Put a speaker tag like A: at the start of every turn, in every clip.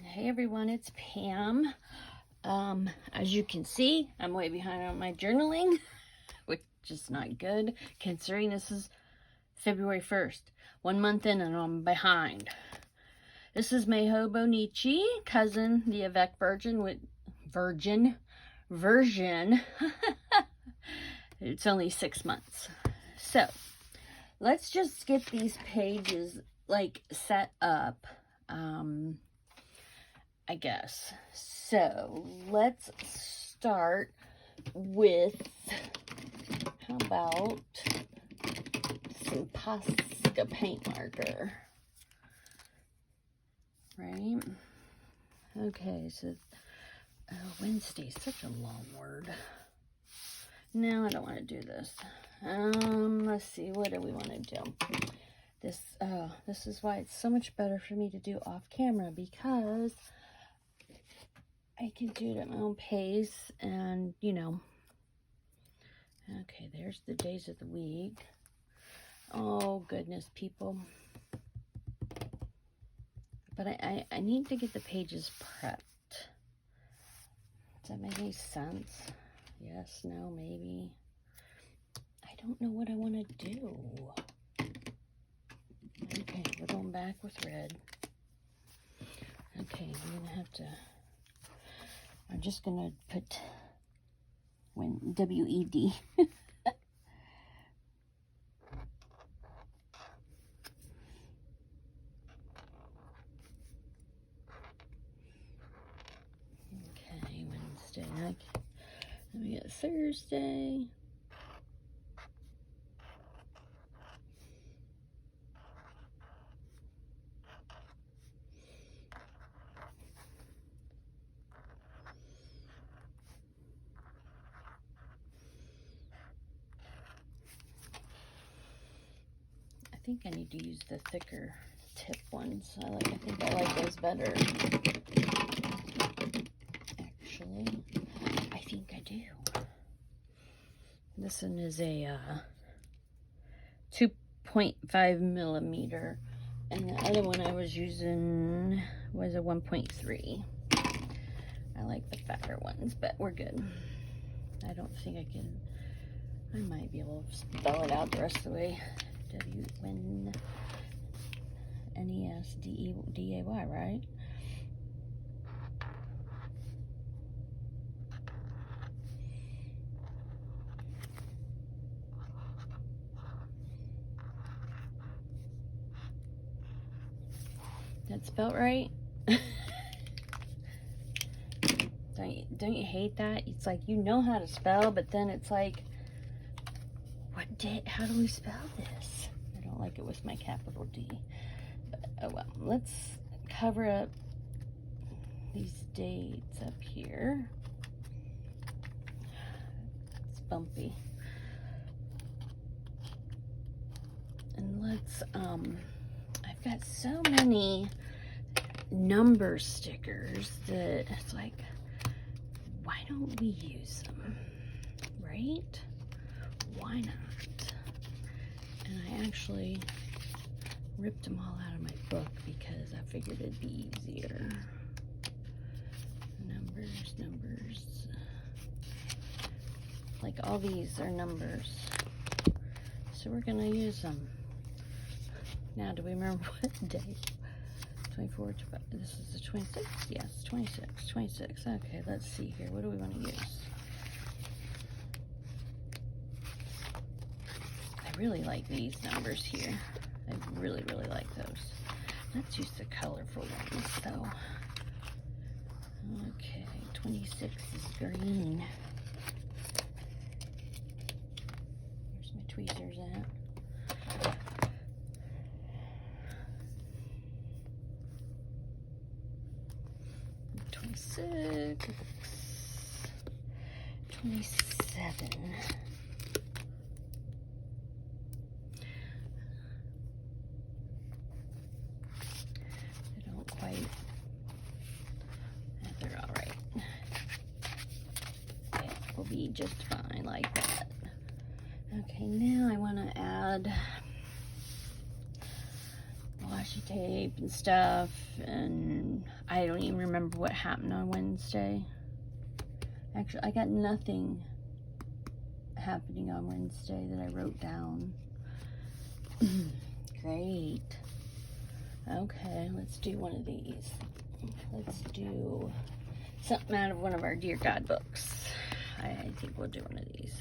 A: Hey everyone, it's Pam. As you can see, I'm way behind on my journaling, which is not good considering this is February 1st. 1 month in and I'm behind. This is Meho Bonichi, cousin, the Avec Virgin with version. It's only 6 months. So, let's just get these pages like set up. I guess. So let's start with, how about some Posca paint marker, right? Okay, so Wednesday, such a long word. No, I don't want to do this. Let's see, what do we want to do? This is why it's so much better for me to do off camera, because I can do it at my own pace, and you know. Okay, there's the days of the week. Oh goodness, people. But I need to get the pages prepped. Does that make any sense? Yes, no, maybe. I don't know what I want to do. Okay, we're going back with red. Okay, I'm gonna have to. I'm just going to put W-E-D. Okay, Wednesday. Then we got Thursday. I think I need to use the thicker tip ones. I think I like those better. Actually, I think I do. This one is a 2.5 millimeter, and the other one I was using was a 1.3. I like the fatter ones, but we're good. I don't think I can. I might be able to spell it out the rest of the way. N-E-S-D-E-D-A-Y, right? That spelled right? Don't you hate that? It's like you know how to spell, but then it's like, how do we spell this? I don't like it with my capital D. But, oh well, let's cover up these dates up here. It's bumpy. And let's, I've got so many number stickers that it's like, why don't we use them, right? Why not? And I actually ripped them all out of my book because I figured it'd be easier. Numbers. Like all these are numbers. So we're gonna use them. Now, do we remember what day? 24, this is the 26th? Yes, 26. Okay, let's see here. What do we want to use? I really like these numbers here. I really like those. Let's use the colorful ones, though. Okay, 26 is green. Where's my tweezers at? Six, 27. They don't quite. They're all right. Yeah, we'll be just fine like that. Okay, now I want to add washi washi tape and stuff, and I don't even remember what happened on Wednesday. Actually, I got nothing happening on Wednesday that I wrote down. Great. Okay, let's do one of these. Let's do something out of one of our Dear God books. I think we'll do one of these.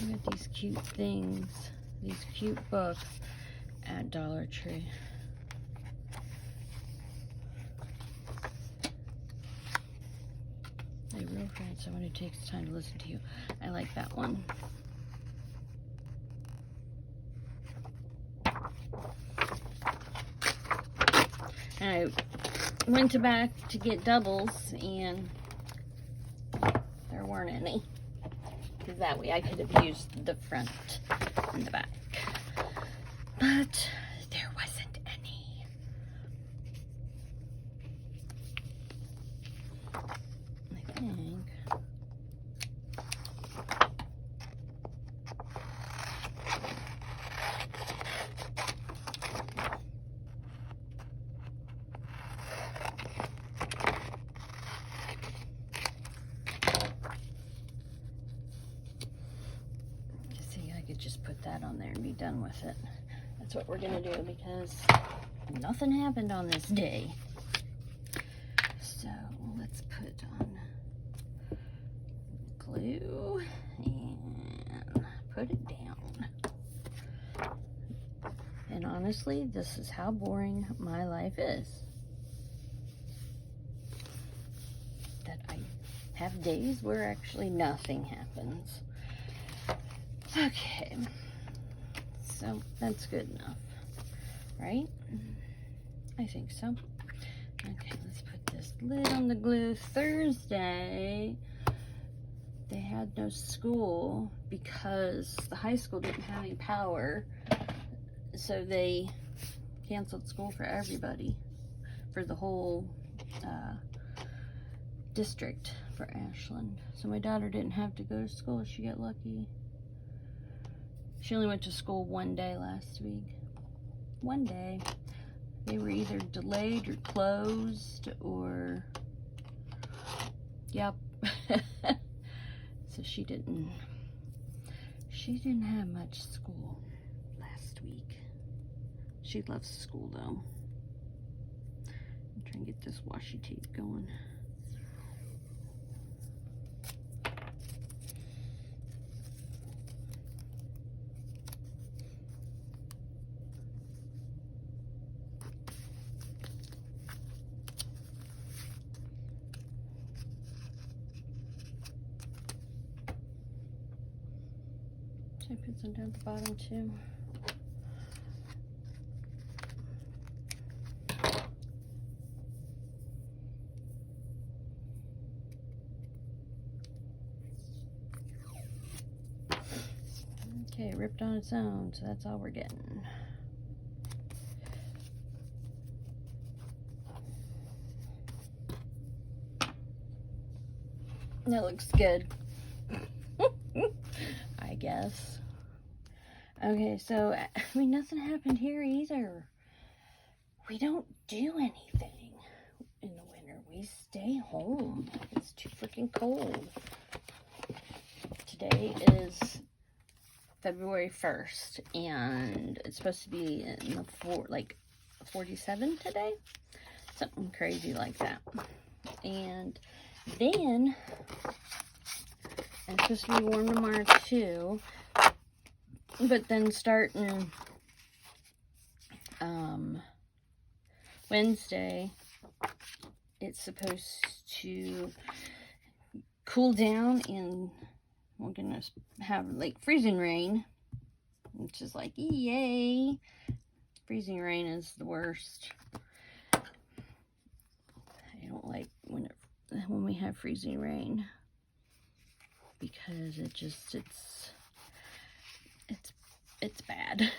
A: Look at these cute things, these cute books at Dollar Tree. A real friend, someone who takes time to listen to you. I like that one. And I went back to get doubles, and there weren't any. Because that way I could have used the front and the back. But there wasn't any. I think. Just put that on there and be done with it. That's what we're gonna do because nothing happened on this day. So let's put on glue and put it down. And honestly, this is how boring my life is. That I have days where actually nothing happens. Okay, so that's good enough, right? I think so. Okay, let's put this lid on the glue. Thursday, they had no school because the high school didn't have any power, so they canceled school for everybody, for the whole district for Ashland. So my daughter didn't have to go to school. She got lucky. She only went to school one day last week. One day. They were either delayed or closed or... Yep. So she didn't have much school last week. She loves school though. I'm trying to get this washi tape going. Should I put some down at the bottom too? Okay, it ripped on its own, so that's all we're getting. That looks good. I guess. Okay, so, I mean, nothing happened here either. We don't do anything in the winter. We stay home. It's too freaking cold. Today is February 1st, and it's supposed to be in the 47 today. Something crazy like that. And then it's supposed to be warm tomorrow too, but then starting Wednesday, it's supposed to cool down and we're gonna have like freezing rain, which is like, yay. Freezing rain is the worst. I don't like when we have freezing rain, because it's bad.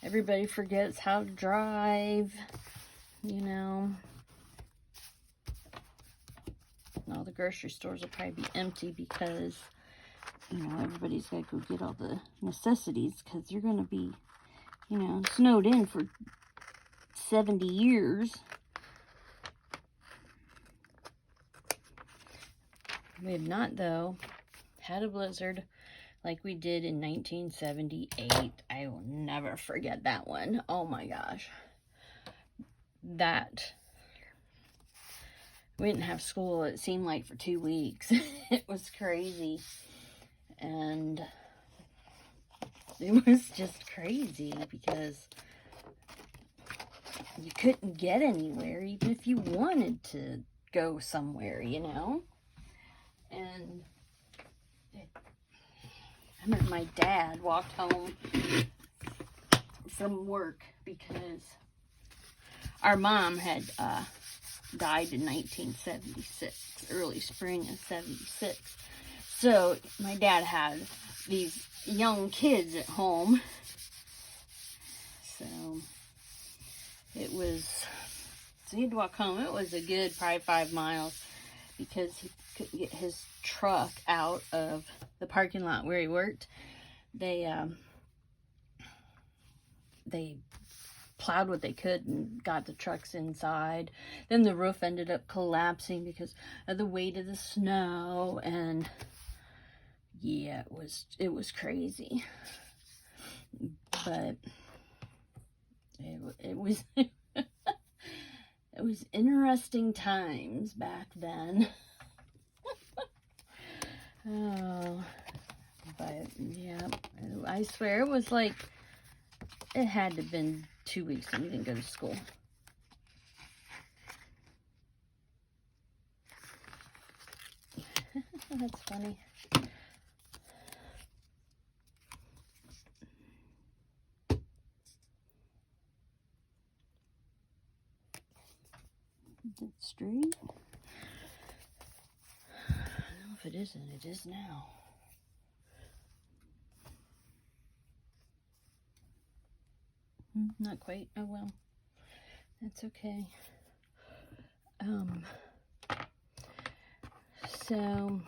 A: Everybody forgets how to drive, you know. And all the grocery stores will probably be empty because, you know, everybody's got to go get all the necessities because you're going to be, you know, snowed in for 70 years. We have not, though, had a blizzard like we did in 1978. I will never forget that one. Oh my gosh. We didn't have school, it seemed like, for 2 weeks. It was crazy. And it was just crazy because you couldn't get anywhere even if you wanted to go somewhere, you know? And I remember my dad walked home from work because our mom had died in 1976, early spring of 76. So my dad had these young kids at home. So so he had to walk home. It was a good probably 5 miles because he couldn't get his truck out of the parking lot where he worked. They plowed what they could and got the trucks inside. Then the roof ended up collapsing because of the weight of the snow, and yeah, it was crazy. But it was it was interesting times back then. Oh, but yeah, I swear it was like, it had to have been 2 weeks and we didn't go to school. That's funny. Is it straight? I don't know if it isn't. It is now. Not quite. Oh well. That's okay. So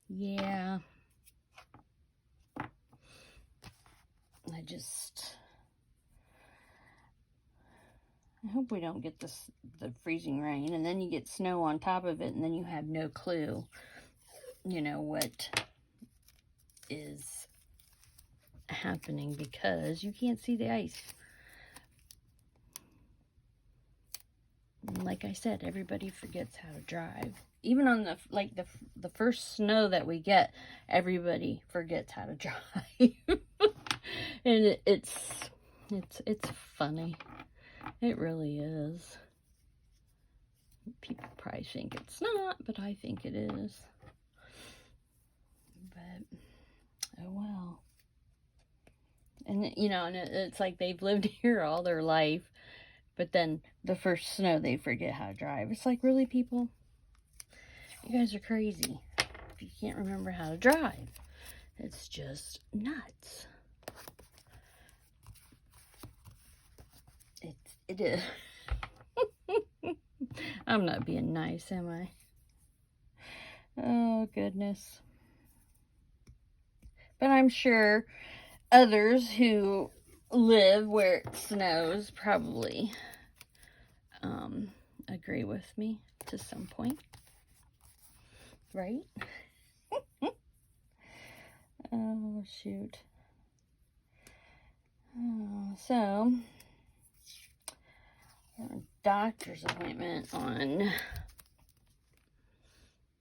A: yeah. I hope we don't get the freezing rain, and then you get snow on top of it, and then you have no clue, you know, what is happening because you can't see the ice. And like I said, everybody forgets how to drive. Even on the first snow that we get, everybody forgets how to drive. And it's funny. It really is. People probably think it's not, but I think it is. But, oh well. And, you know, and it's like they've lived here all their life, but then the first snow, they forget how to drive. It's like, really, people? You guys are crazy if you can't remember how to drive. It's just nuts. It is. I'm not being nice, am I? Oh, goodness. But I'm sure others who live where it snows probably agree with me to some point. Right? Oh, shoot. Oh, so, doctor's appointment on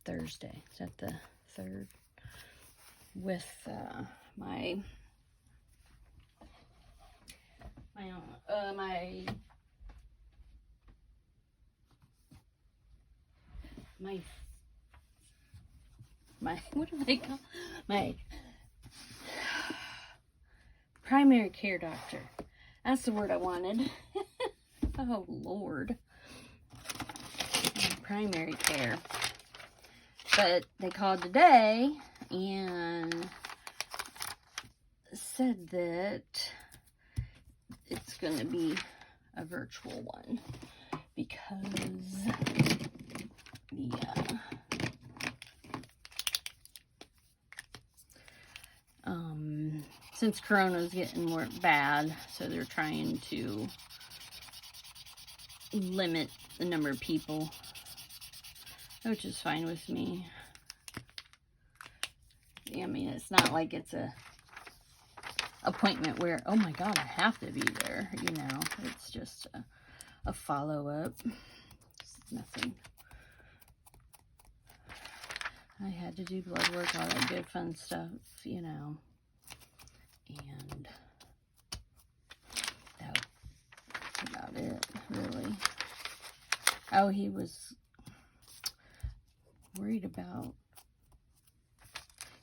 A: Thursday. Is that the 3rd? With my what do they call my primary care doctor. That's the word I wanted. Oh Lord. Primary care. But they called today and said that it's going to be a virtual one because since Corona's getting more bad, so they're trying to limit the number of people, which is fine with me. I mean, it's not like it's a appointment where, oh my God, I have to be there, you know. It's just a follow-up. It's nothing. I had to do blood work, all that good fun stuff, you know. And that's about it, really. Oh, he was worried about,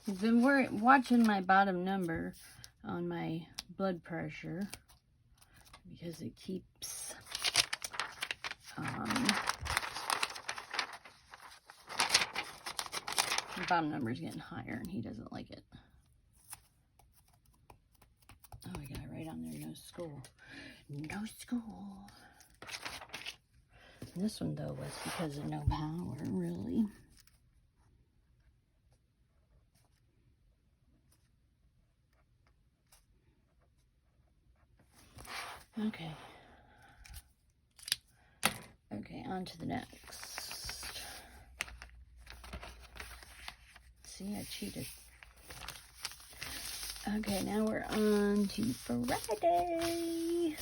A: he's been watching my bottom number on my blood pressure because it keeps the bottom number is getting higher and he doesn't like it. Oh, I got it right on there, no school. No school. And this one, though, was because of no power, really. Okay. Okay, on to the next. See, I cheated. Okay, now we're on to Friday.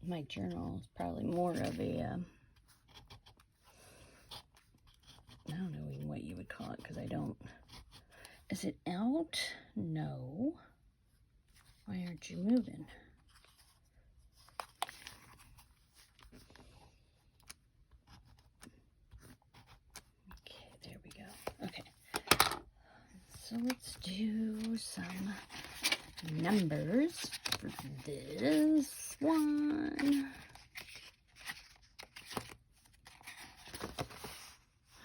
A: My journal is probably more of a, I don't know even what you would call it, because I don't, is it out? No. Why aren't you moving? Okay, there we go. Okay. So let's do some numbers for this one.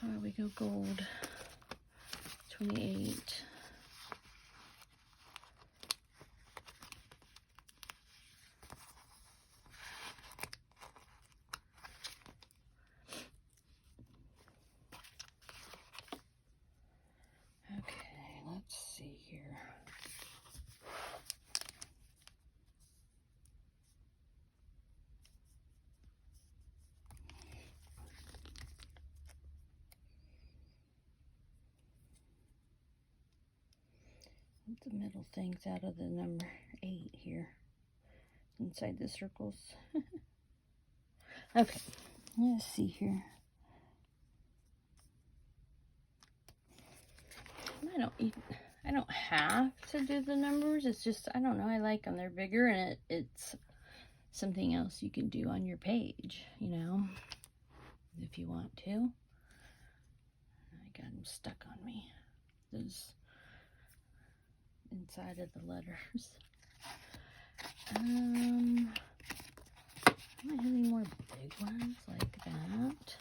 A: How do we go gold? 28. Okay, let's see here. The middle thing's out of the number 8 here, inside the circles. Okay, let's see here. I don't have to do the numbers. It's just, I don't know, I like them. They're bigger, and it's something else you can do on your page, you know, if you want to. I got them stuck on me. Those inside of the letters. Do I have any more big ones like that?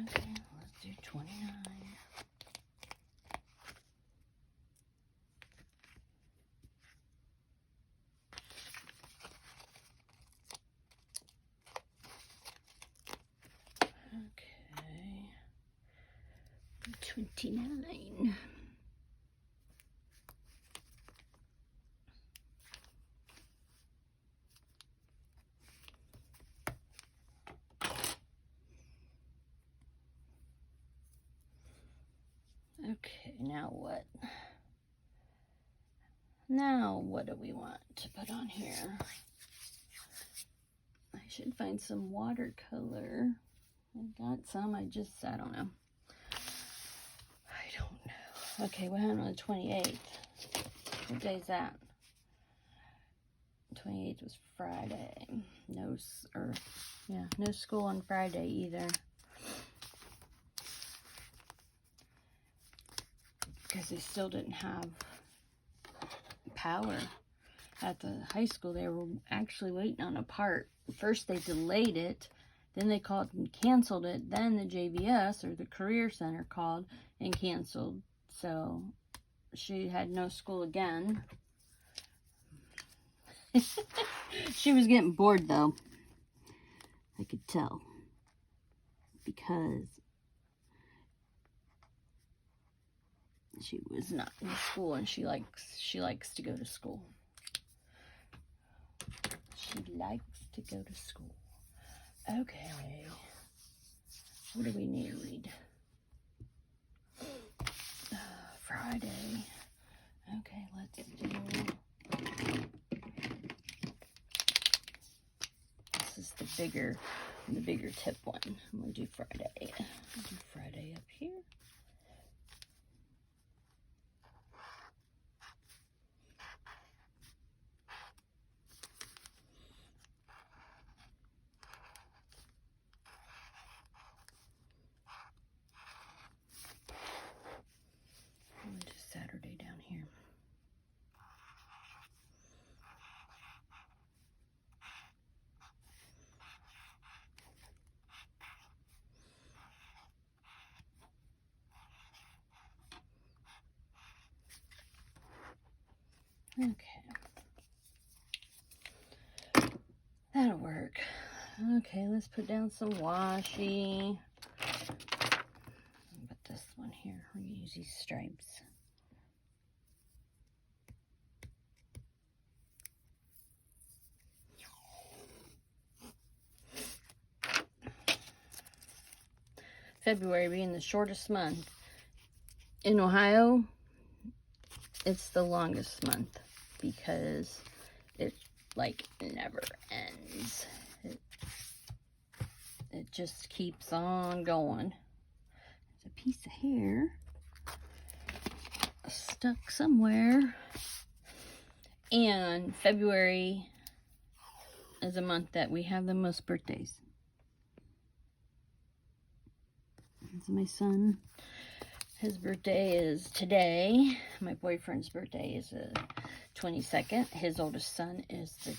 A: Okay, let's do 29. Okay, 29. Okay, now what? Now what do we want to put on here? I should find some watercolor. I got some, I don't know. I don't know. Okay, we're on the 28th. What day is that? 28th was Friday. No school on Friday either. Because they still didn't have power at the high school. They were actually waiting on a part. First they delayed it Then they called and canceled it. Then the JVS, or the Career Center, called and canceled. So she had no school again. She was getting bored, though. I could tell. Because she was not in school, and she likes to go to school. She likes to go to school. Okay. What do we need to read? Friday. Okay, let's do... This is the bigger tip one. I'm going to do Friday. I'll do Friday up here. I'm going to do Saturday down here. Okay. That'll work. Okay, let's put down some washi. Put this one here. We're going to use these stripes. February being the shortest month. In Ohio, it's the longest month because it like never ends. It just keeps on going. There's a piece of hair stuck somewhere. And February is a month that we have the most birthdays. This is my son. His birthday is today. My boyfriend's birthday is the 22nd. His oldest son is the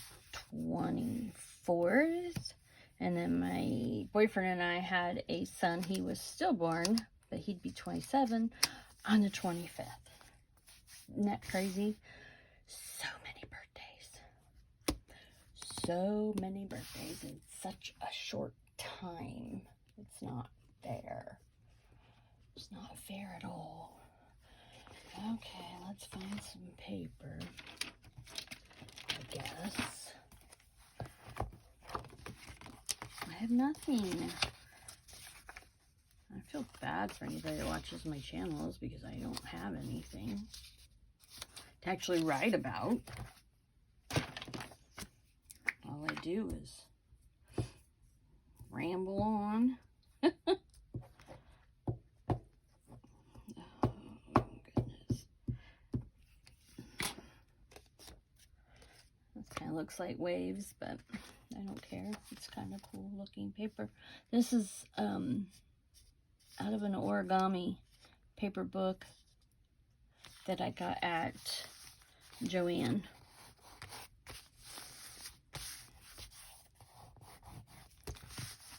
A: 24th. And then my boyfriend and I had a son. He was stillborn, but he'd be 27 on the 25th. Isn't that crazy? So many birthdays. So many birthdays in such a short time. It's not fair. It's not fair at all. Okay, let's find some paper, I guess. I have nothing. I feel bad for anybody that watches my channels because I don't have anything to actually write about. All I do is ramble on. Looks like waves, but I don't care. It's kind of cool looking paper. This is out of an origami paper book that I got at Joann.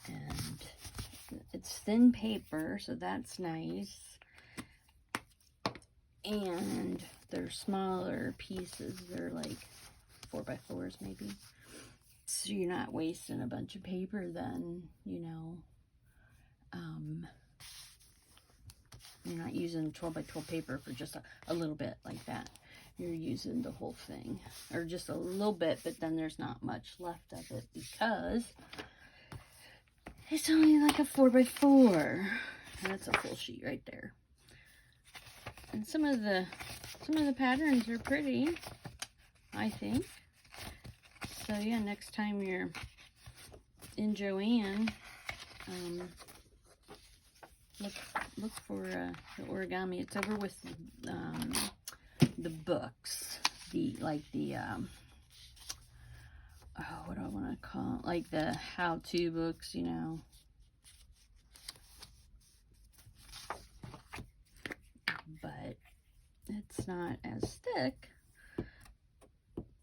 A: And it's thin paper, so that's nice. And they're smaller pieces. They're like 4x4s maybe, so you're not wasting a bunch of paper then, you know. You're not using 12x12 paper for just a little bit like that. You're using the whole thing, or just a little bit, but then there's not much left of it because it's only like a 4x4. That's a full sheet right there. And some of the patterns are pretty, I think. So yeah, next time you're in Joann, look for the origami. It's over with the books, what do I want to call it? Like the how-to books, you know. But it's not as thick,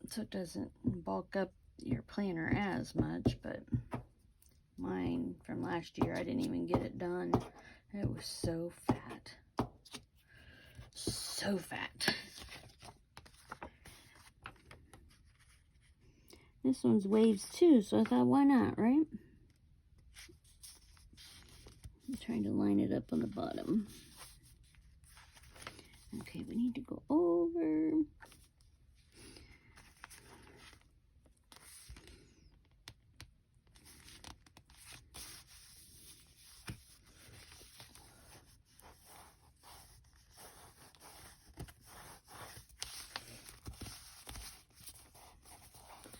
A: so it doesn't bulk up your planner as much, but Mine from last year, I didn't even get it done. It was so fat. So fat. This one's waves too, so I thought, why not, right? I'm trying to line it up on the bottom. Okay, we need to go over.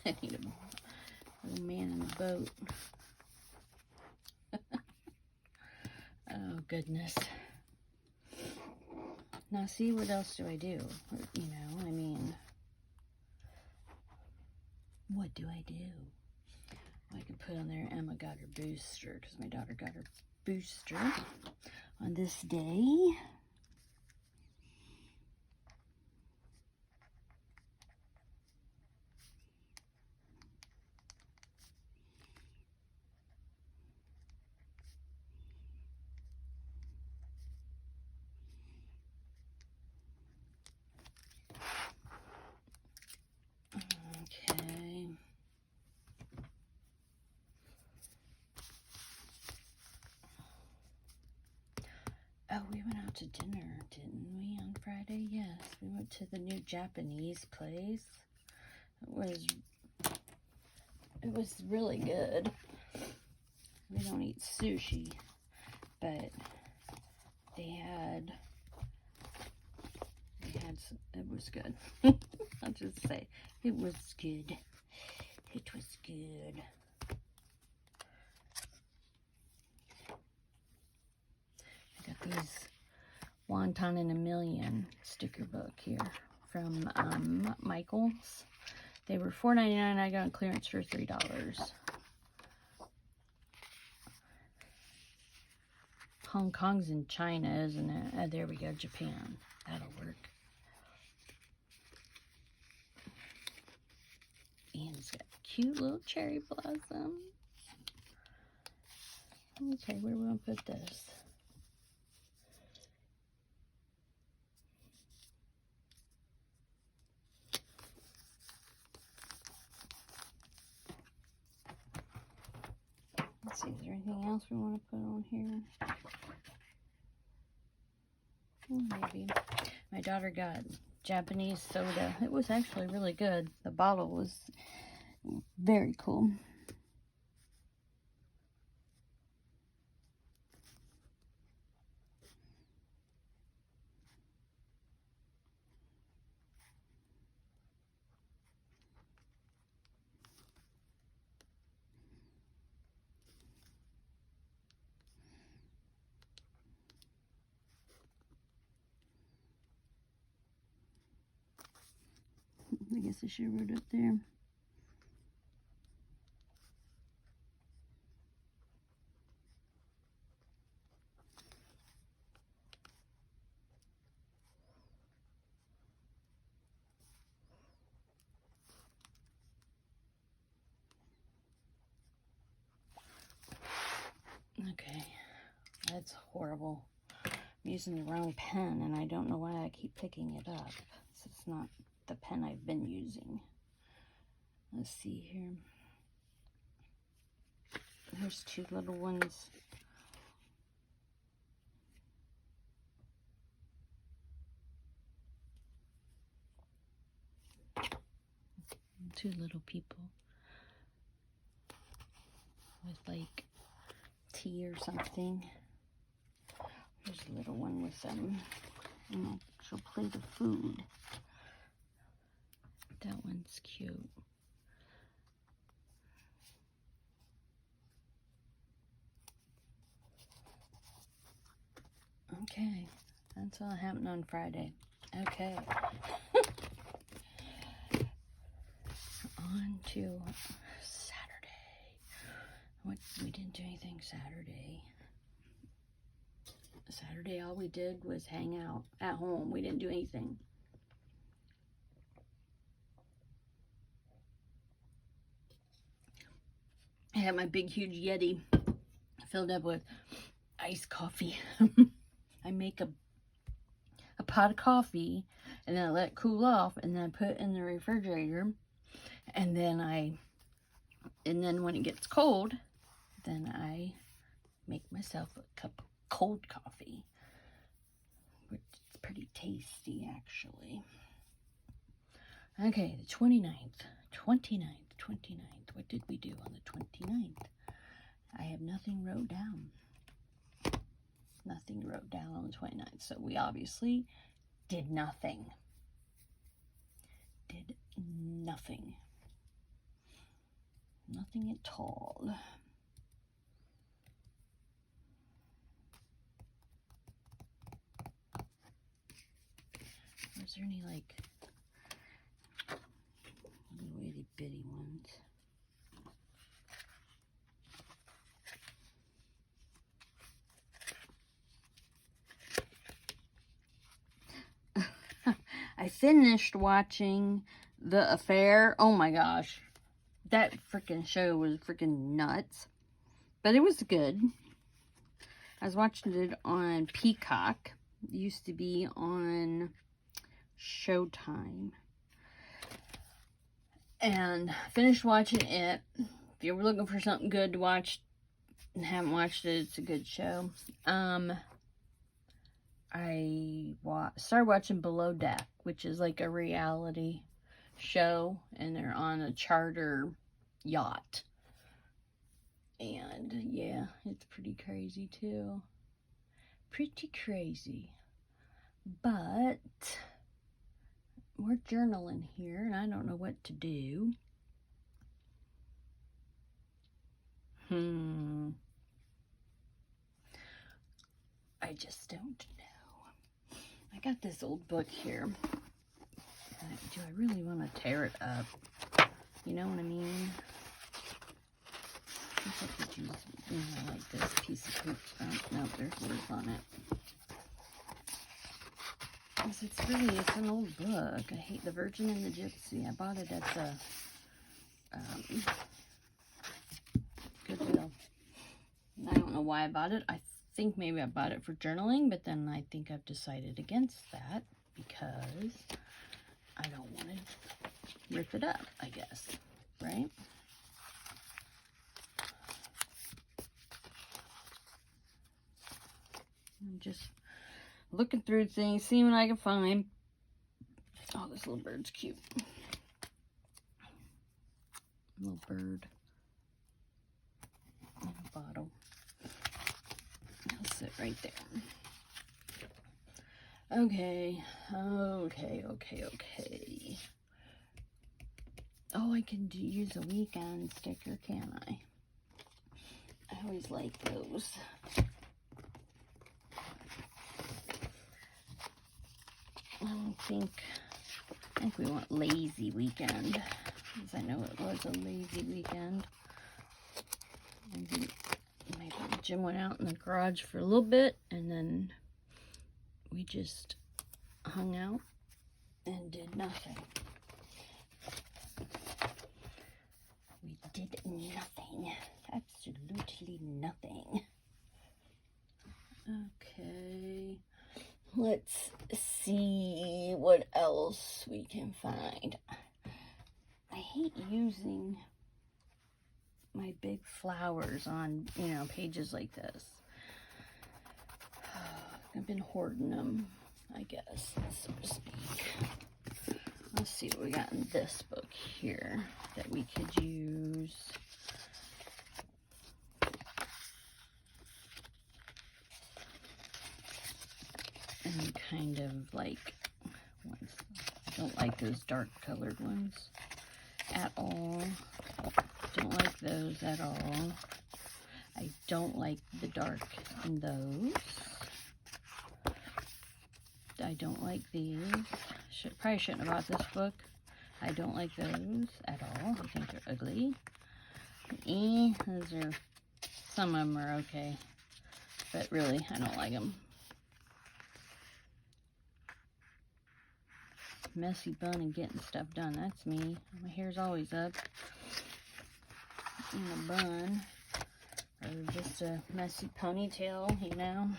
A: I need a little man in the boat. Oh, goodness. Now, see, what else do I do? You know, I mean, what do I do? I can put on there, Emma got her booster, because my daughter got her booster on this day. Okay. Oh, we went out to dinner, didn't we, on Friday? Yes, we went to the new Japanese place. It was really good. We don't eat sushi, but it was good. I'll just say, it was good. It was good. I got these Wonton in a Million sticker book here from Michael's. They were $4.99. I got on clearance for $3. Hong Kong's in China, isn't it? Oh, there we go, Japan. That'll work. And it's got cute little cherry blossom. Okay, where are we going to put this? Let's see, is there anything else we want to put on here? Maybe. My daughter got Japanese soda. It was actually really good. The bottle was very cool. I guess I should have wrote up there. Okay, that's horrible. I'm using the wrong pen, and I don't know why I keep picking it up. It's not the pen I've been using. Let's see here. There's two little ones. Two little people with like tea or something. There's a little one with an actual plate of food. That one's cute. Okay, that's all happened on Friday. Okay. On to Saturday. We didn't do anything Saturday. Saturday, all we did was hang out at home. We didn't do anything. I have my big, huge Yeti filled up with iced coffee. I make a pot of coffee, and then I let it cool off, and then I put it in the refrigerator, and then when it gets cold, then I make myself a cup of cold coffee, which is pretty tasty, actually. Okay, the 29th. What did we do on the 29th? I have nothing wrote down. Nothing wrote down on the 29th, so we obviously did nothing. Did nothing. Nothing at all. Was there any, like, little itty bitty ones? I finished watching The Affair. Oh my gosh. That freaking show was freaking nuts. But it was good. I was watching it on Peacock. It used to be on Showtime. And finished watching it. If you were looking for something good to watch and haven't watched it, it's a good show. I started watching Below Deck, which is like a reality show, and they're on a charter yacht. And yeah, it's pretty crazy too. Pretty crazy. But we're journaling here, and I don't know what to do. I just don't know. I got this old book here. Do I really want to tear it up? You know what I mean? I think I could use, like this piece of poop stuff. No, there's words on it. Because it's an old book. I hate The Virgin and the Gypsy. I bought it at the Goodwill. I don't know why I bought it. I think maybe I bought it for journaling, but then I think I've decided against that because I don't want to rip it up, I guess, right? I'm just looking through things, seeing what I can find. Oh, this little bird's cute. Little bird. In a bottle. I'll sit right there. Okay. Oh, I can use a weekend sticker, can I? I always like those. I think we want lazy weekend, because I know it was a lazy weekend. Maybe Jim went out in the garage for a little bit, and then we just hung out and did nothing. We did nothing. Absolutely nothing. Okay. Let's see what else we can find. I hate using my big flowers on, pages like this. I've been hoarding them, I guess, so to speak. Let's see what we got in this book here that we could use. And kind of like ones. I don't like those dark colored ones at all. Don't like those at all. I don't like the dark in those. I don't like these. Probably shouldn't have bought this book. I don't like those at all. I think they're ugly. Those are, some of them are okay, but really, I don't like them. Messy bun and getting stuff done. That's me. My hair's always up. in a bun. Or just a messy ponytail, you know.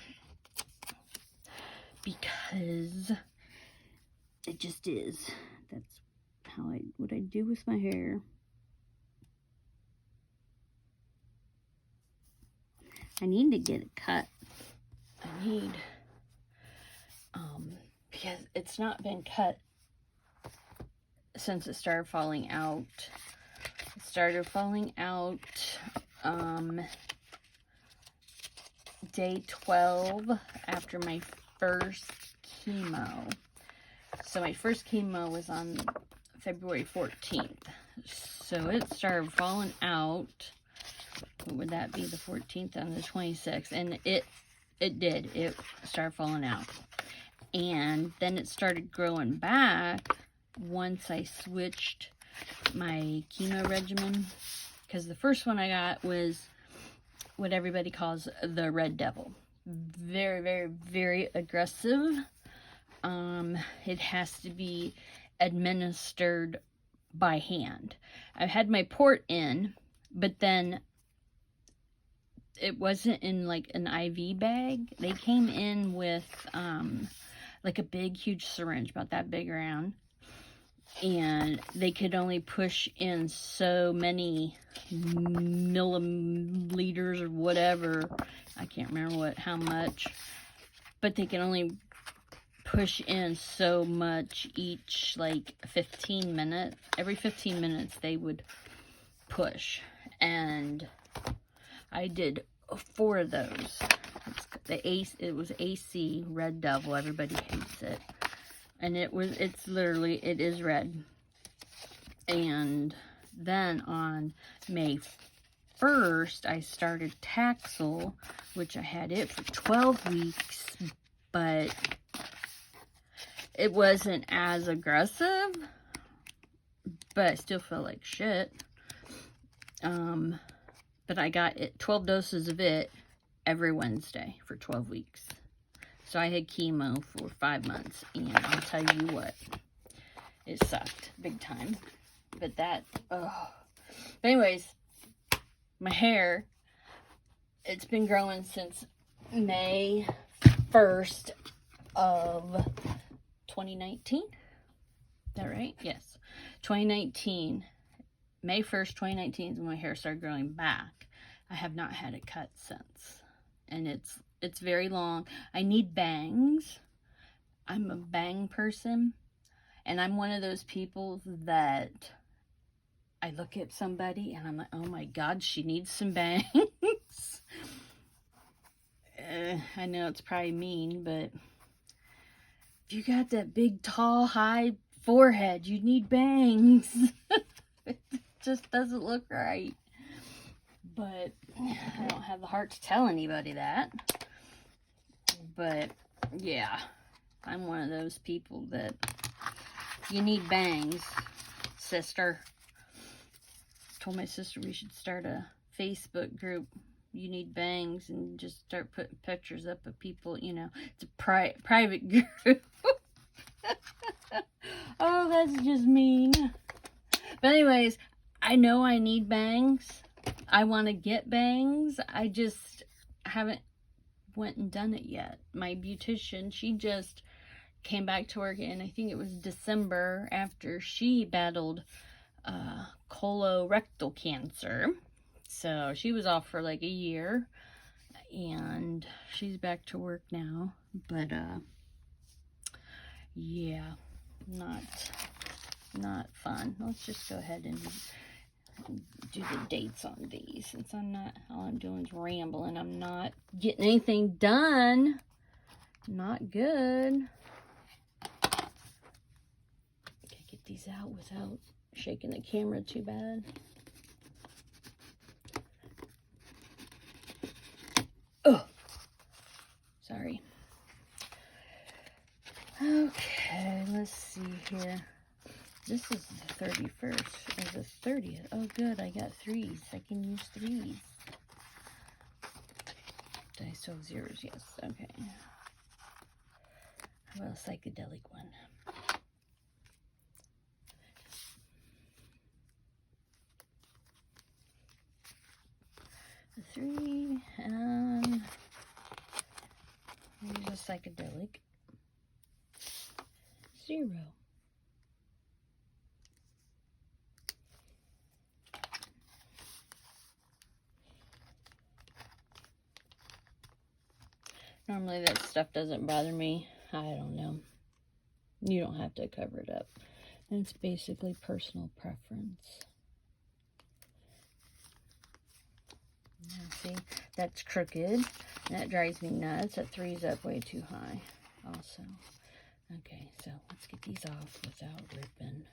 A: Because it just is. That's what I do with my hair. I need to get it cut. I need, because it's not been cut since it started falling out. It started falling out, day 12 after my first chemo. So my first chemo was on February 14th. So it started falling out. What would that be? The 14th on the 26th. And it did. It started falling out. And then it started growing back once I switched my chemo regimen. Because the first one I got was what everybody calls the Red Devil. Very, very, very aggressive. It has to be administered by hand. I had my port in, but then it wasn't in like an IV bag. They came in with like a big, huge syringe, about that big around. And they could only push in so many milliliters or whatever. I can't remember how much. But they can only push in so much each, like 15 minutes. Every 15 minutes they would push. And I did 4 of those. It was AC, Red Devil. Everybody hates it. And it is red. And then on May 1st, I started Taxol, which I had it for 12 weeks, but it wasn't as aggressive, but I still feel like shit. But I got 12 doses of it every Wednesday for 12 weeks. So I had chemo for 5 months, and I'll tell you what, it sucked big time. But but anyways, my hair, it's been growing since May 1st of 2019. Is that right? Yes. 2019. May 1st, 2019 is when my hair started growing back. I have not had it cut since. And it's very long. I need bangs. I'm a bang person. And I'm one of those people that I look at somebody and I'm like, oh my God, she needs some bangs. I know it's probably mean, but if you got that big, tall, high forehead, you need bangs. It just doesn't look right. But I don't have the heart to tell anybody that. But yeah, I'm one of those people that you need bangs, sister. Told my sister we should start a Facebook group. You need bangs, and just start putting pictures up of people, you know. It's a private group. Oh, that's just mean. But anyways, I know I need bangs. I want to get bangs. I just haven't went and done it yet. My beautician, she just came back to work, and I think it was December, after she battled colorectal cancer. So she was off for like a year, and she's back to work now. But yeah, not fun. Let's just go ahead and do the dates on these, since all I'm doing is rambling. I'm not getting anything done. Not good. Can I get these out without shaking the camera too bad? Oh, sorry. Okay, let's see here. This is the 31st, or the 30th. Oh, good, I got 3s. I can use 3s. Did I still have 0s? Yes, okay. How about a psychedelic one? 3 and use a psychedelic 0. Normally that stuff doesn't bother me. I don't know. You don't have to cover it up. And it's basically personal preference. Now see, that's crooked. That drives me nuts. That 3's up way too high also. Okay, so let's get these off without ripping.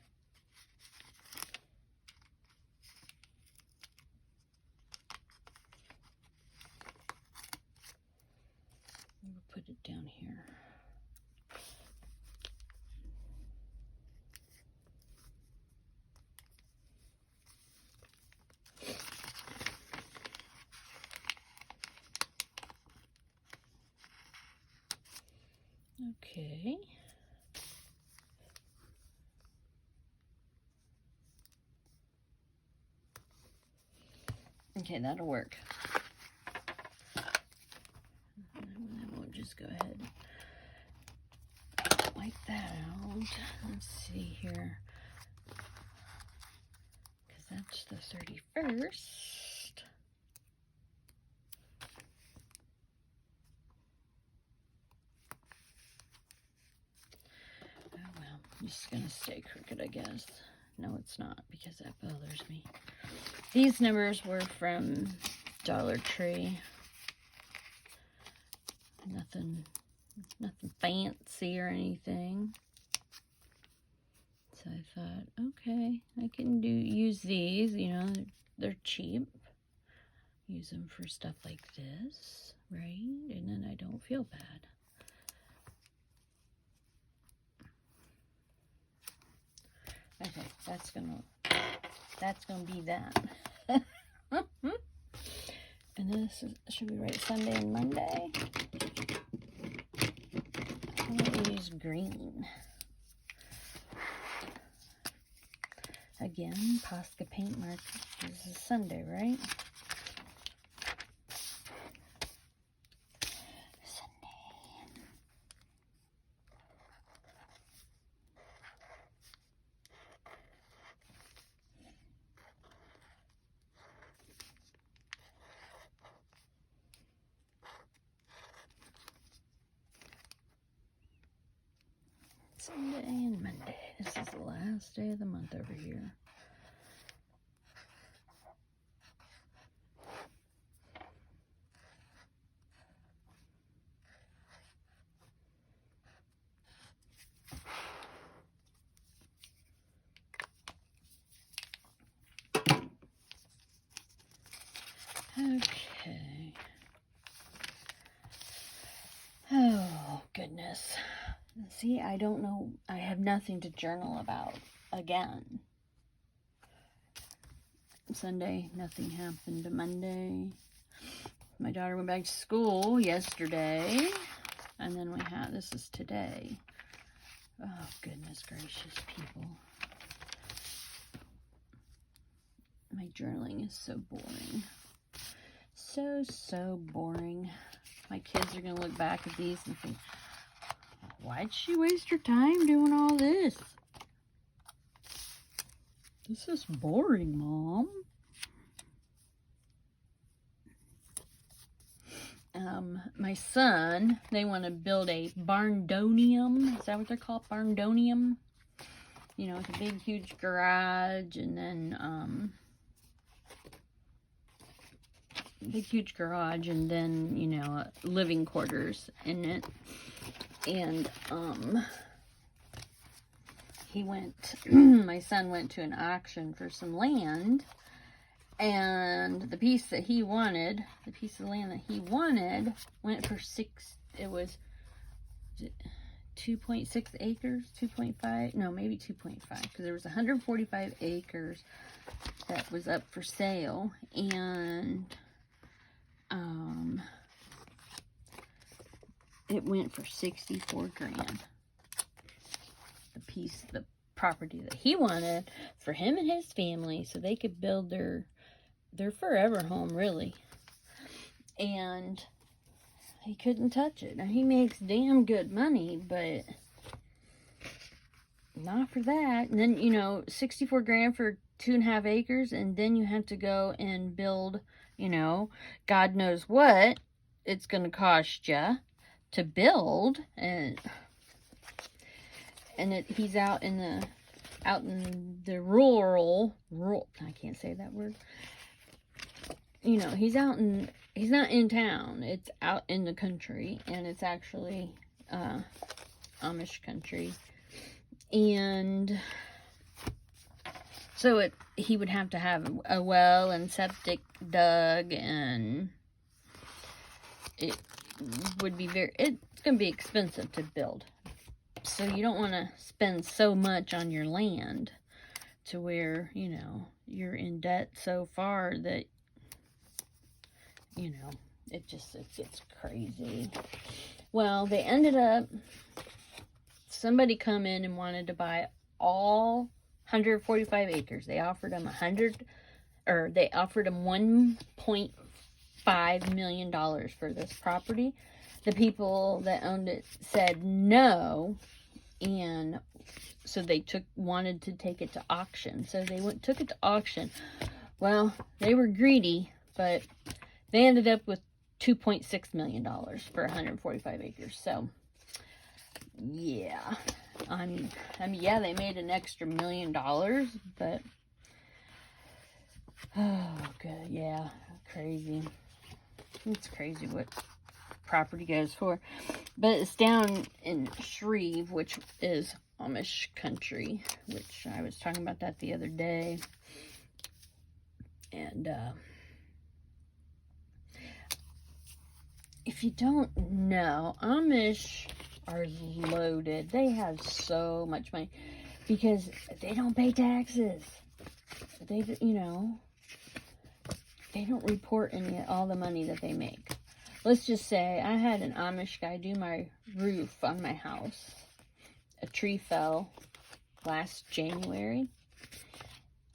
A: We'll put it down here. Okay. Okay, that'll work. And we'll just go ahead and wipe that out. Let's see here. Because that's the 31st. Oh well, I'm just going to stay crooked, I guess. No, it's not, because that bothers me. These numbers were from Dollar Tree. Nothing fancy or anything. So I thought, okay, I can use these, you know, they're cheap. Use them for stuff like this, right? And then I don't feel bad. Okay, that's gonna be that. And this should we write Sunday and Monday? I'm gonna use green. Again, Posca paint mark. This is Sunday, right? Sunday and Monday. This is the last day of the month over here. Okay. Oh, goodness. See, I don't know. I have nothing to journal about again. Sunday, nothing happened. Monday, my daughter went back to school yesterday. And then we had, this is today. Oh, goodness gracious, people. My journaling is so boring. So boring. My kids are going to look back at these and think, why'd she waste her time doing all this? This is boring, Mom. My son, they want to build a barndonium. Is that what they're called? Barndonium? You know, with a big, huge garage, and then, you know, living quarters in it. And, he went, my son went to an auction for some land, and the piece of land that he wanted went for it was 2.6 acres, 2.5, no, maybe 2.5, because there was 145 acres that was up for sale, and, it went for 64 grand. The property that he wanted for him and his family, so they could build their forever home, really. and he couldn't touch it. Now, he makes damn good money, but not for that. And then, you know, 64 grand for 2.5 acres, and then you have to go and build, you know, God knows what it's going to cost you to build. And he's out in the rural, I can't say that word. You know, he's not in town. It's out in the country, and it's actually Amish country. And so he would have to have a well and septic dug, and it would be it's going to be expensive to build. So you don't want to spend so much on your land to where, you know, you're in debt so far that, you know, it gets crazy. Well, they ended up, somebody come in and wanted to buy all 145 acres. They offered him $1.5 million for this property. The people that owned it said no, and so they wanted to take it to auction. So they took it to auction. Well, they were greedy, but they ended up with $2.6 million for 145 acres. So, yeah. I mean, yeah, they made an extra $1 million, but, oh, good, yeah, crazy. It's crazy what property goes for. But it's down in Shreve, which is Amish country, which I was talking about that the other day. And, if you don't know, Amish are loaded. They have so much money because they don't pay taxes. They, you know, they don't report all the money that they make. Let's just say I had an Amish guy do my roof on my house. A tree fell last January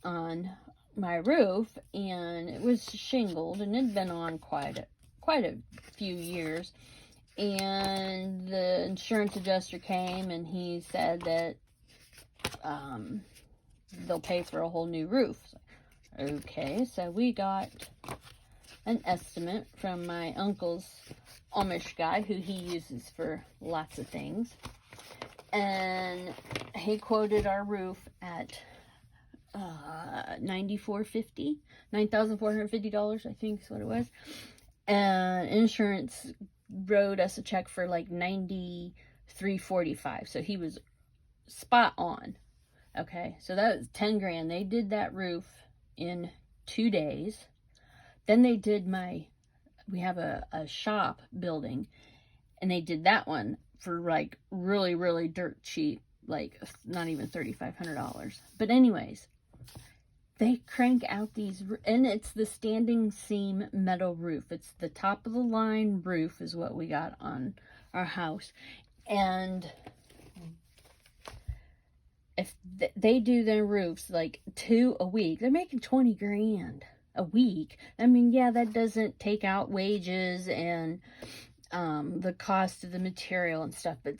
A: on my roof, and it was shingled, and it had been on quite a few years. And the insurance adjuster came, and he said that they'll pay for a whole new roof. Okay, so we got an estimate from my uncle's Amish guy, who he uses for lots of things, and he quoted our roof at $9,450, I think is what it was. And insurance wrote us a check for like $93.45. So he was spot on. Okay, so that was 10 grand. They did that roof in 2 days. Then they did we have a shop building, and they did that one for like really, really dirt cheap, like not even $3,500. But anyways, they crank out these, and it's the standing seam metal roof. It's the top of the line roof is what we got on our house. And if they do their roofs like 2 a week, they're making 20 grand a week. I mean, yeah, that doesn't take out wages and the cost of the material and stuff, but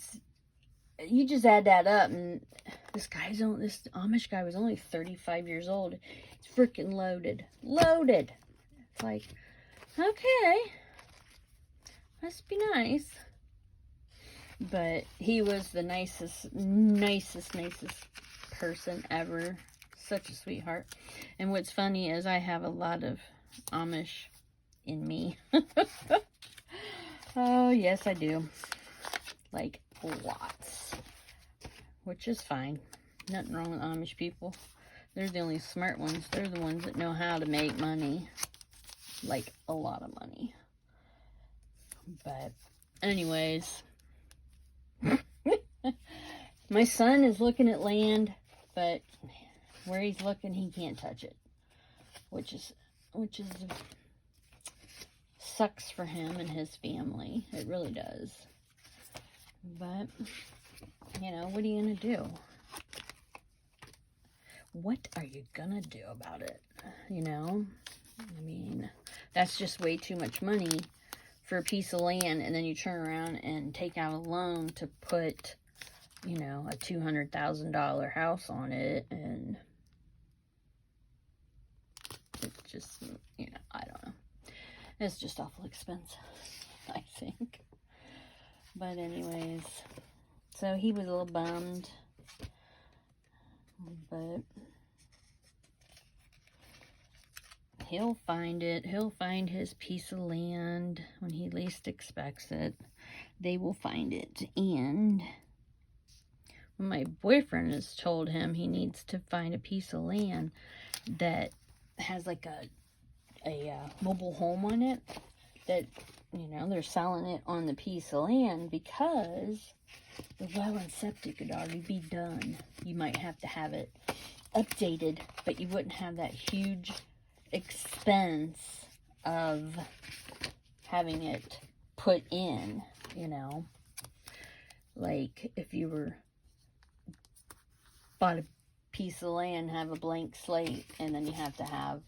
A: you just add that up, and this Amish guy was only 35 years old. He's freaking loaded. It's like, okay, must be nice. But he was the nicest person ever. Such a sweetheart. And what's funny is I have a lot of Amish in me. Oh, yes, I do. Like, lots. Which is fine. Nothing wrong with Amish people. They're the only smart ones. They're the ones that know how to make money. Like, a lot of money. But, anyways. My son is looking at land, but where he's looking, he can't touch it. Which is sucks for him and his family. It really does. But, you know, what are you going to do? What are you going to do about it? You know? I mean, That's just way too much money for a piece of land, and then you turn around and take out a loan to put, you know, a $200,000 house on it, and it's just, you know, I don't know. It's just awful expensive, I think. But anyways, so he was a little bummed, but he'll find it. He'll find his piece of land when he least expects it. They will find it. And when my boyfriend has told him he needs to find a piece of land that has like a mobile home on it, that, you know, they're selling it on the piece of land because the well and septic could already be done. You might have to have it updated, but you wouldn't have that huge expense of having it put in, you know. Like if you were bought a piece of land, have a blank slate, and then you have to have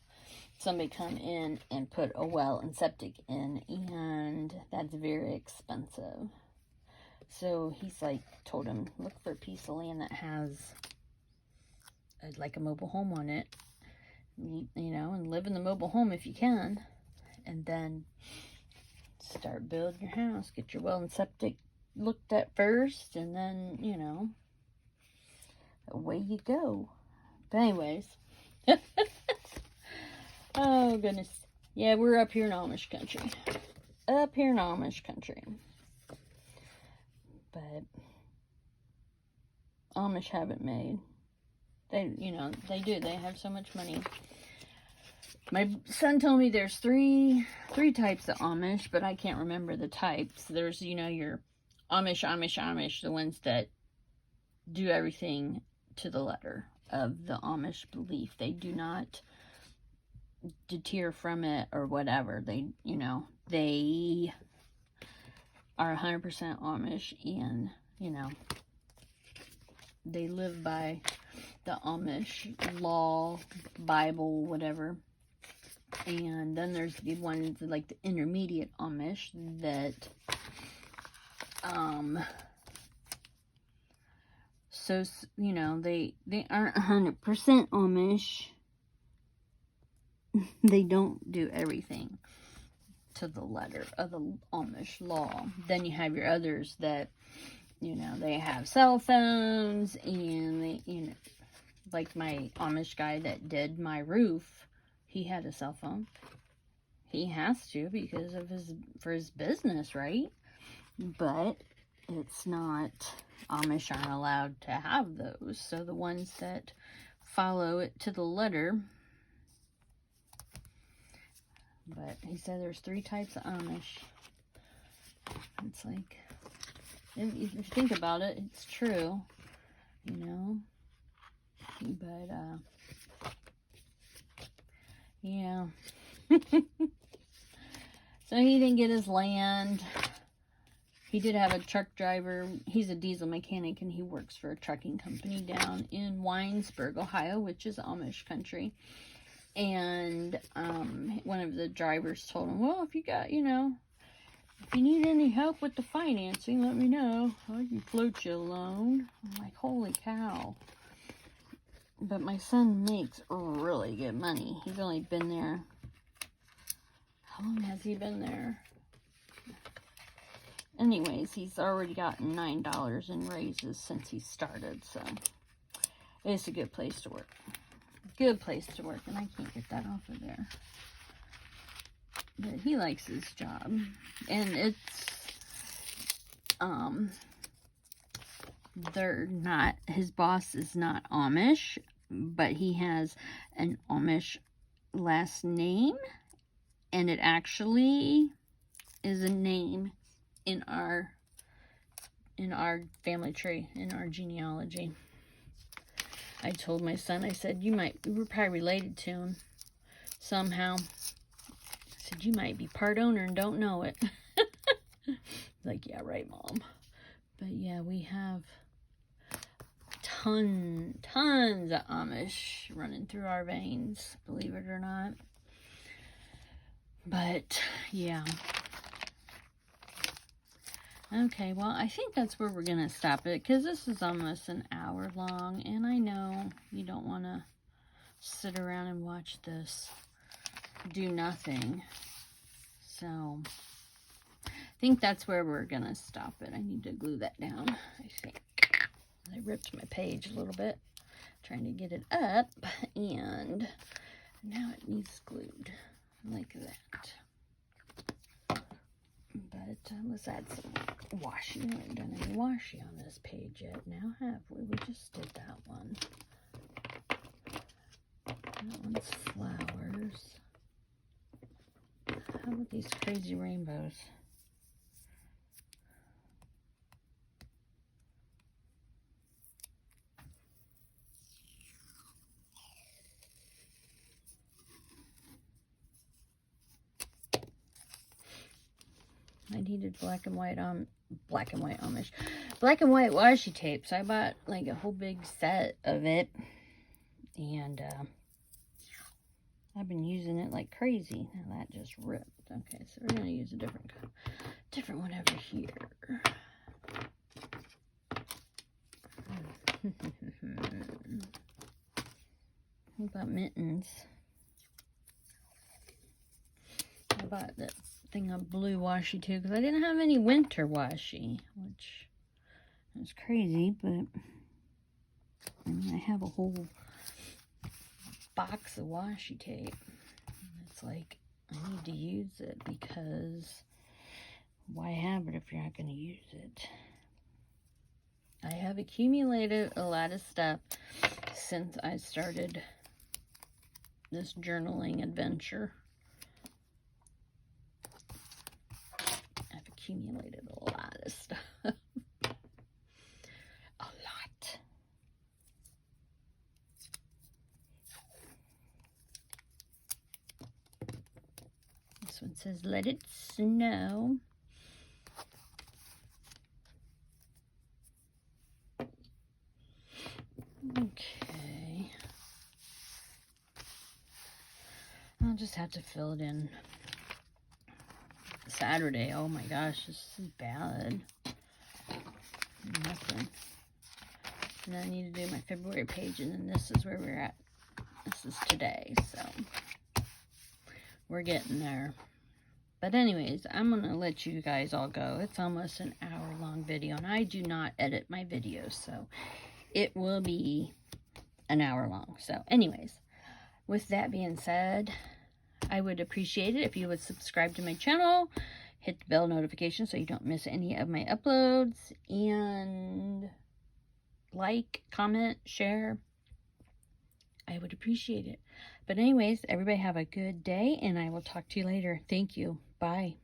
A: somebody come in and put a well and septic in, and that's very expensive. So he's like, told him, look for a piece of land that has like a mobile home on it, you know, and live in the mobile home if you can, and then start building your house. Get your well and septic looked at first, and then, you know, away you go. But anyways, oh goodness, yeah, we're up here in Amish country. Up here in Amish country. But Amish have it made. They, you know, they do. They have so much money. My son told me there's three types of Amish, but I can't remember the types. There's, you know, your Amish, the ones that do everything to the letter of the Amish belief. They do not deter from it or whatever. They, you know, they are 100% Amish, and, you know, they live by the Amish law, Bible, whatever. And then there's the ones like the intermediate Amish that, so, you know, they aren't 100% Amish. They don't do everything to the letter of the Amish law. Then you have your others that, you know, they have cell phones, and they, you know, like my Amish guy that did my roof, he had a cell phone. He has to because of for his business, right? But it's not, Amish aren't allowed to have those. So the ones that follow it to the letter. But he said there's 3 types of Amish. It's like, if you think about it, it's true, you know. But, yeah. So he didn't get his land. He did have a truck driver. He's a diesel mechanic, and he works for a trucking company down in Winesburg, Ohio, which is Amish country. And one of the drivers told him, well, if you got, you know, if you need any help with the financing, let me know. I can float you a loan. I'm like, holy cow. But my son makes really good money. He's only been there, how long has he been there? Anyways, he's already gotten $9 in raises since he started, so it's a good place to work. Good place to work, and I can't get that off of there. But he likes his job, and it's, they're not, his boss is not Amish, but he has an Amish last name, and it actually is a name in our family tree, in our genealogy. I told my son, I said, we're probably related to him somehow. I said, you might be part owner and don't know it. Like, yeah, right, Mom. But yeah, we have tons of Amish running through our veins, believe it or not. But, yeah. Okay, well, I think that's where we're going to stop it, because this is almost an hour long, and I know you don't want to sit around and watch this do nothing. So, I think that's where we're going to stop it. I need to glue that down, I think. I ripped my page a little bit, trying to get it up, and now it needs glued like that. But let's add some washi. We haven't done any washi on this page yet now, have we? We just did that one. That one's flowers. How about these crazy rainbows? I needed black and white Amish, black and white washi tape. So I bought like a whole big set of it, and I've been using it like crazy. Now that just ripped. Okay, so we're gonna use a different one over here. What about mittens? I bought that thing of blue washi too, because I didn't have any winter washi, which is crazy, but I mean, I have a whole box of washi tape. And it's like, I need to use it, because why have it if you're not going to use it? I have accumulated a lot of stuff since I started this journaling adventure. I've accumulated a lot of stuff. A lot. This one says, "Let it snow." Okay. I'll just have to fill it in Saturday. Oh my gosh, this is bad. Nothing. And then I need to do my February page, and then this is where we're at. This is today, so we're getting there. But anyways, I'm going to let you guys all go. It's almost an hour-long video, and I do not edit my videos, so it will be an hour long. So anyways, with that being said, I would appreciate it if you would subscribe to my channel, hit the bell notification so you don't miss any of my uploads, and like, comment, share. I would appreciate it. But anyways, everybody have a good day, and I will talk to you later. Thank you. Bye.